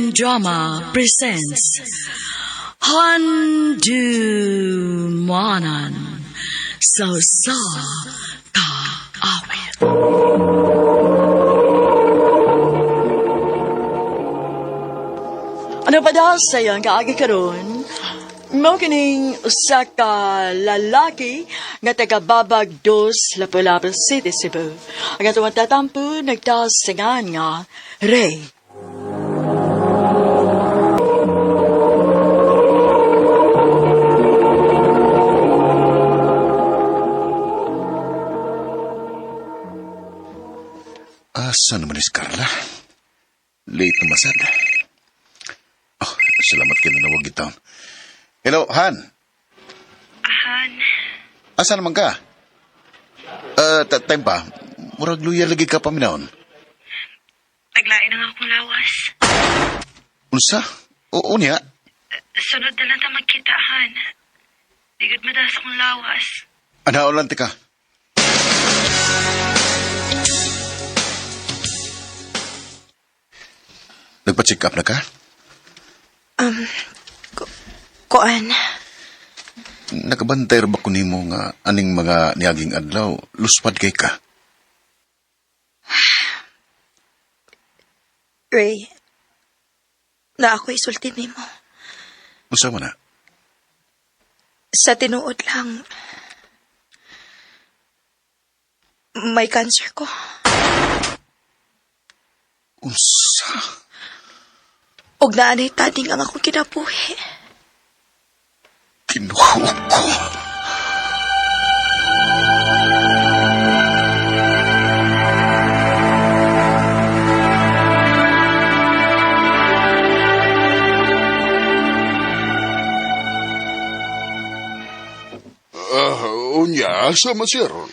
Drama presents Handumanan So Sa Ka Awit. Ano pa daw sayang kaagi karon? Mao kining usa ka lalaki nga taga-Babag 2, Lapu-Lapu City, Cebu. Ang atong tatampo nagtasingan nga Ray. Asa naman si Carla? Late na masad. Oh, salamat ka na nawag itaon. Hello, Han. Han. Asa naman ka? Time pa. Murag luya lagi ka paminaon. Naglain ang akong lawas. Unsa? Oo niya. Sunod na lang ta magkita, Han. Digod madas akong lawas. Ano, lang ka. Nagpa-check up na ka? Kuan. Nakabantay ba ko nimo nga aning mga niaging adlaw, luspad kay ka? Ray, na ako isulti nimo. Unsa man na? Sa tinuod lang, may cancer ko. Unsa? Og naanay tading ang akong kinabuhi. Kinuho ko. Unya, asa masyaron?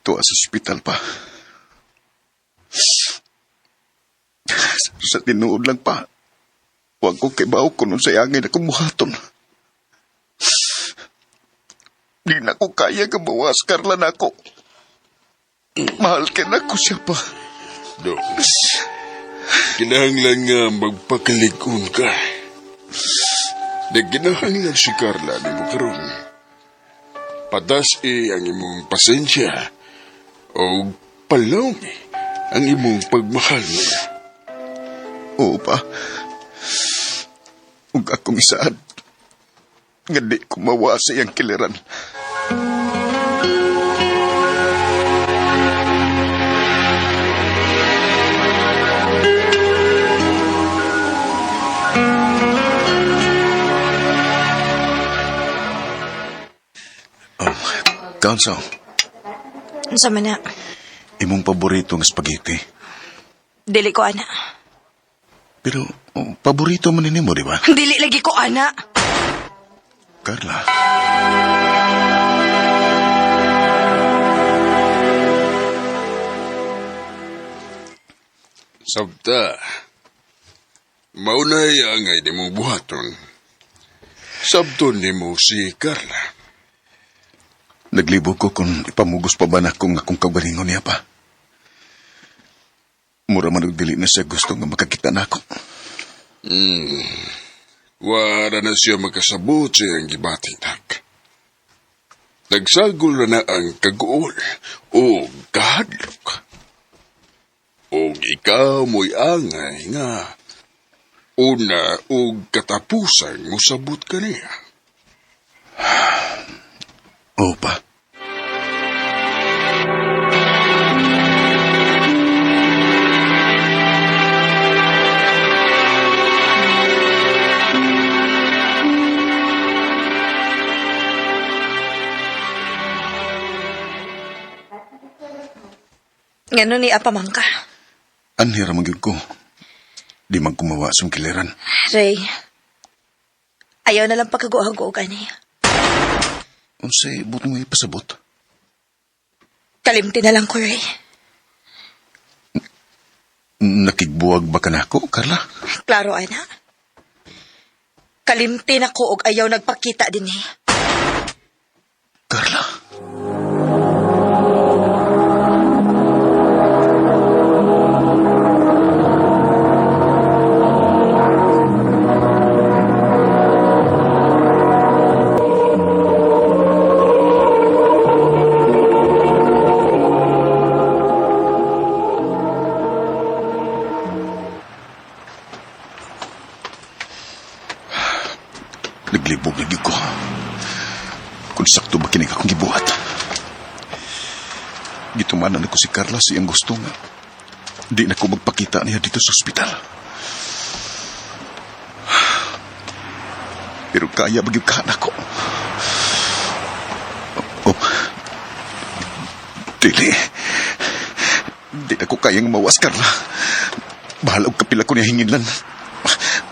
Tuwa sa ospital pa. Sa tinuod lang pa. Huwag ko kay baw ko nung sayangin akong buhaton. Di na ko kaya gabawas, Carla na ako. Mahal ka na ko siya pa. Do. Kinahanglan nga magpakalig-on ka. Nagkinahanglan si Carla ni mo karon. Patas ang imong pasensya o palong ang imong pagmahal niya. Oo pa. Huwag akong isaad. Nga di ko mawasa yung kiliran. Kaunso, Unsa man na? imong paborito ng spaghetti. Dili ko, ana. Pero, paborito man mo, di ba? Dili lagi ko, ana. Carla. Sabta, maunay ang ay di mong buhaton. Sabton ni mo si Carla. Naglibog ko kung ipamugos pa ba na kung akong kagalingon niya pa. Mura man dili na siya gusto nga makakita na ako. Wala na siya makasabot sa iyang gibating nak. Nagsagol na ang kaguol o kahadlok. O ikaw mo'y angay nga una o katapusan mo sabot ka niya. Oo pa. Ngano ni apamangka? Anhira magyud ko. Di man kumawa sung kiliran. Ray, ayaw na lang pagkaguhago gani. Unsay buto mo ipasabot? Kalimti na lang ko, Ray. Nakigbuwag ba ka na ako, Carla? Klaro, ana. Kalimti na ko og ayaw nagpakita din eh. Carla? Naglibog na ko. Kung sakto ba kinig akong gibuhat. Gitumanan ako si Carla siyang gusto nga. Di na ko magpakita niya dito sa ospital. Pero kaya magyukahan ako. Oh. Dili. Di na ko kayang mawas, Carla. Bahala og kapila ko niya hinginlan.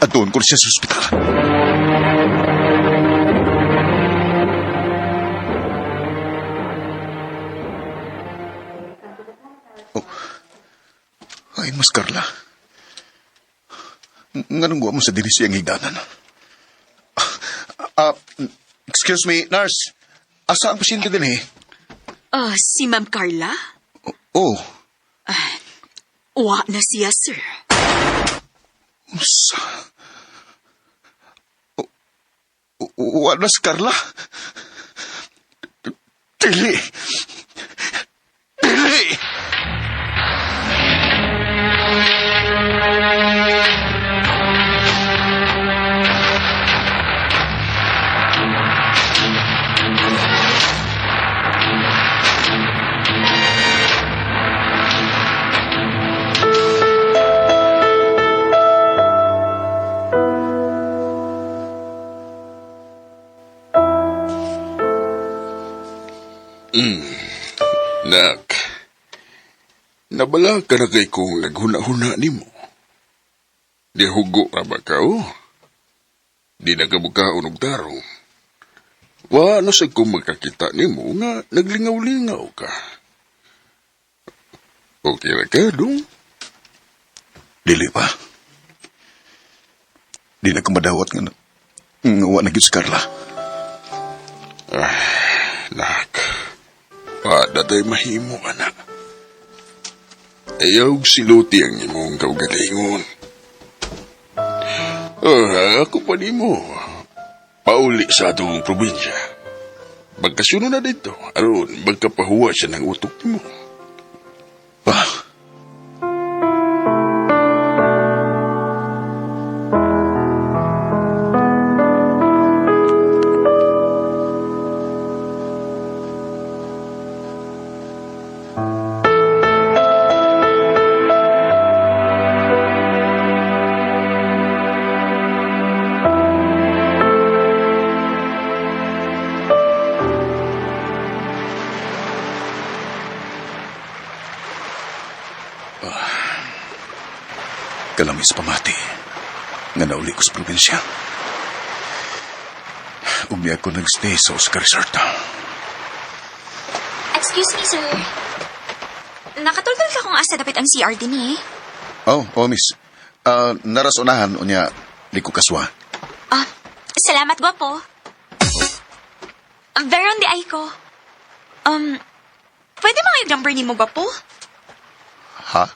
Adoon ko siya sa ospital. Oh. Ay, mas Carla. Nganong guwa mo sa dinis siyang higdanan? Excuse me, nurse. Asa ang pasyente din eh? Si Ma'am Carla? Oh. Wa na siya, sir. Sa... Wala si Carla? Dili! Dili! Nak, nabala ka na kay kong naghuna-huna ni mo. Di hugo na ba ka, oh? Di nagabukaon og tarong. Wa na sa kong magkakita ni mo nga naglingaw-lingaw ka. Okay na ka, dong? Dili pa. Di na ko madawat nga wa na gyud si Carla. Nak, pada tayo mahimo, anak. Ayaw siluti ang imong kaugalingon. Ako pa ni mo. Pauli sa atong probinsya. Magkasunod na dito, aron magkapahuwa siya ng utok mo. Pa. Kalamis pamati nga nauli ko sa probinsya. Umi ako nagstay sa Oscar Resort. Excuse me, sir. Nakatulog ka kung asa dapat ang CR din eh. Oh, miss. Narasunahan unya di ko kaswa. Salamat, gwapo. Veron di ay ko. Pwede mga yung number ni mo, gwapo? Ha?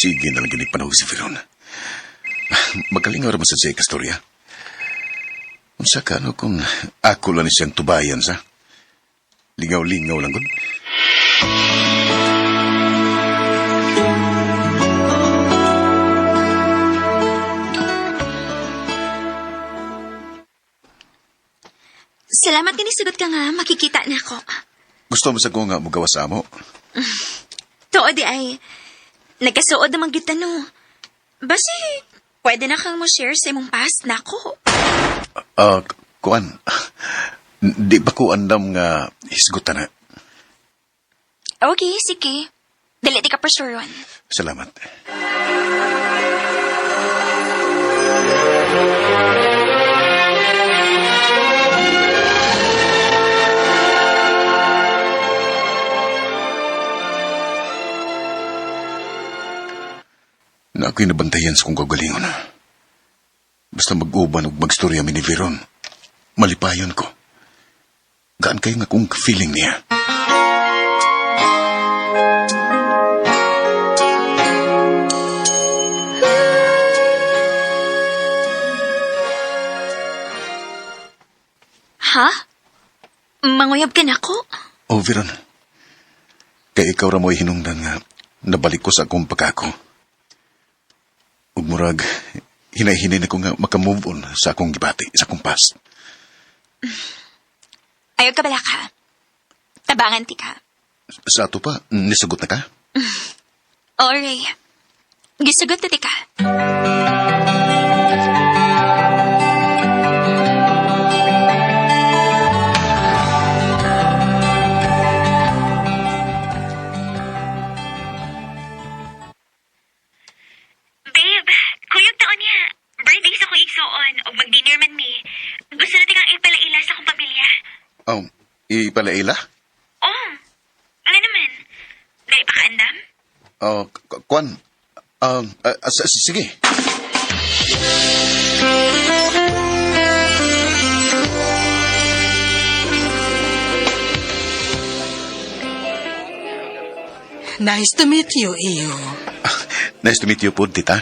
Sige na lang ginigpanahog si Veron. Magaling nga sa siya kastorya. Unsa ka ano kung ako lang siyang tubayan sa lingaw-lingaw lang gud. Salamat kinisugot ka nga, makikita na ako. Gusto mo sa ko nga mugawas sa amo? Too di ay, nagkasuod naman kita no. Basi, pwede na kang mo share sa imong past na ako. Kuan. Di ba ko andam nga hisgutan na? Okay, sige. Dali di ka pursuron. Salamat. Na ako'y nabantayan sa kong kagalingon. Basta mag-uban o magstorya mi ni Veron, malipayon ko. Gaan kayo nga kong feeling niya. Ha? Manguyab ka na ko? O, Veron. Kay ikaw ra mo'y hinungdan nga nabalik ko sa akong pagkako. Ug murag, hinay-hinay na ko nga makamove on sa akong gibati, sa akong past. Ayaw ka bala ka. Tabangan ti ka. Sa ato pa, nisugot na ka? O, Ray. Gisugot na ti ka. Babe, kuyog taon niya. Birthday sa kong igsoon o mag-dinner man mi. Gusto natin kang ipalaila sa akong pamilya. Oh, ipalaila? Oh, ano naman? Dahil pa kaandam? Kwan. Sige. Nice to meet you, Iyo. Nice to meet you po, tita.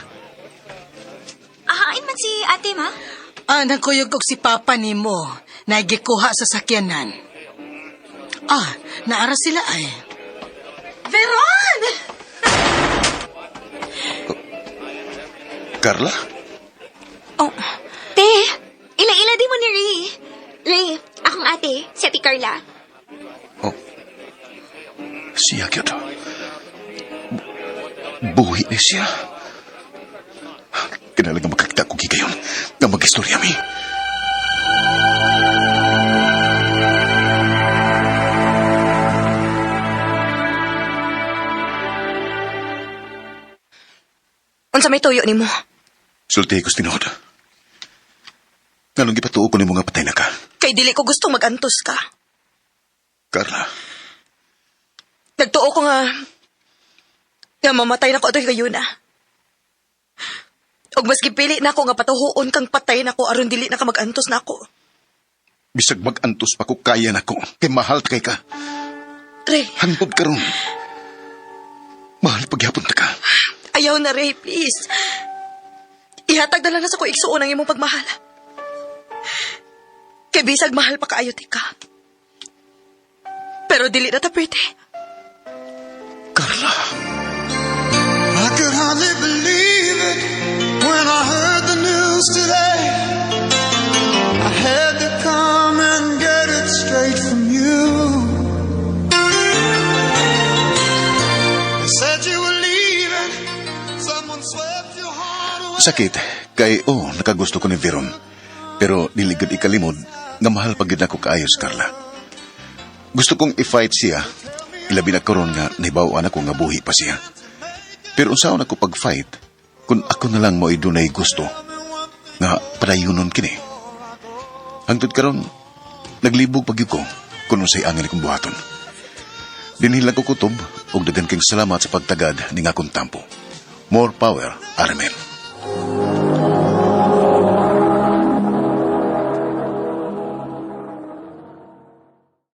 Ahain man si ate, ma? Nagkuyog og si Papa ni mo. Nagikuha sa sakyanan. Naara sila ay. Veron! Carla? Oh, te, ila-ila di mo ni Ray. Ray, akong ate, si Ate Carla. Oh. Siya kyot. Buhi ni siya. Kinalagang makakita ko gigayon na mag-istorya mi. Unsa may tuyo ni mo? Sulti ko tinod. Nganong gipatuo ko ni mga patay na ka. Kay dili ko gusto magantos ka. Carla, Nagtuo ko nga mamatay na ko ito'y kayo na. Og mas gipili na ako nga patuhuon kang patay na ko aron dili na ka magantos na ako. bisag mag-antos pa ko kaya na ko. Kay mahal kay ka. Ray, Hanpod ka ron. Mahal pagyapon ta ka. ayaw na Ray, please. Ihatag na lang na sa ko igsuon ang imong pagmahal. Kay bisag mahal pa kaayo ti ka. Pero dili na ta pwede. Carla. I could hardly believe it when I heard the news today. I had to come and get it straight from you. They said you were leaving. Someone swept your heart away. Sakit. Kay, nakagusto ko ni Veron. Pero diligod ikalimod, nga mahal pagid na ko kaayos, Carla. Gusto kong i-fight siya. Ilabi na karon nga nahibawaan ako nga buhi pa siya. Pero unsaon ako pag-fight kung ako na lang mo idunay gusto nga padayunon kini. Hangtod karon naglibog pagyud ko kung unsay angin akong buhaton. Dinhi lang ko kutob og daghan kang salamat sa pagtagad ning akong tampo. More power, Armen.